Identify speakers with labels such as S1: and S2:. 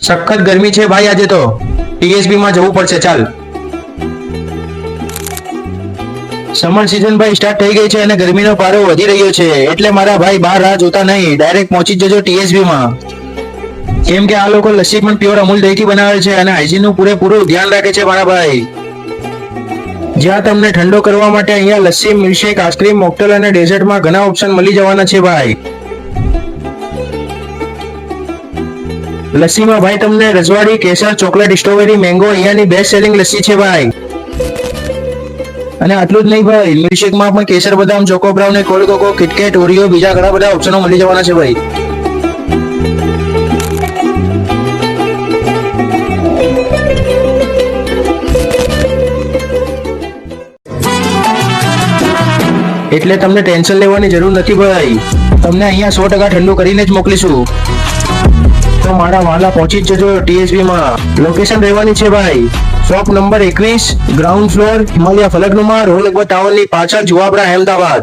S1: સખત ગરમી છે ભાઈ, આજે તો ટીએસબી માં જવું પડશે. ચાલ, સમર સીઝન ભાઈ સ્ટાર્ટ થઈ ગઈ છે અને ગરમીનો પારો વધી રહ્યો છે, એટલે મારા ભાઈ બહાર રાહ જોતા નહીં, ડાયરેક્ટ પહોંચી જજો ટીએસબી માં. કેમ કે આ લોકો લસ્સી પણ પ્યોર અમૂલ દહીંથી બનાવે છે અને હાઇજીન નું પૂરેપૂરું ધ્યાન રાખે છે મારા ભાઈ. જ્યાં તમને ઠંડો કરવા માટે અહીંયા લસ્સી, મિલ્કશેક, આઈસ્ક્રીમ, મોકટેલ અને ડેઝર્ટમાં ઘણા ઓપ્શન મળી જવાના છે ભાઈ. લસ્સીમાં ભાઈ તમને રજવાડી, કેસર, ચોકલેટ, સ્ટ્રોબેરી, મેંગો અહીંયાની બેસ્ટ સેલિંગ લસ્સી છે ભાઈ. અને આટલું જ નહીં ભાઈ, મિલ્કશેકમાં પણ કેસર, બદામ, choco brown, cold cocoa, KitKat, Oreo, બીજા ઘણા બધા ઓપ્શનો મળી જવાના છે ભાઈ. એટલે તમને ટેન્શન લેવાની જરૂર નથી ભાઈ, તમને અહીંયા 100% ઠંડુ કરીને જ મોકલીશું. તો મારા વાલા પહોંચી જ જજો ટીએસબી માં. લોકેશન રહેવાની છે ભાઈ shop number 21, ground floor, Himalaya Falaknuma, રોલ અકબર ટાવરની પાછળ, જુવાપરા, અહેમદાબાદ.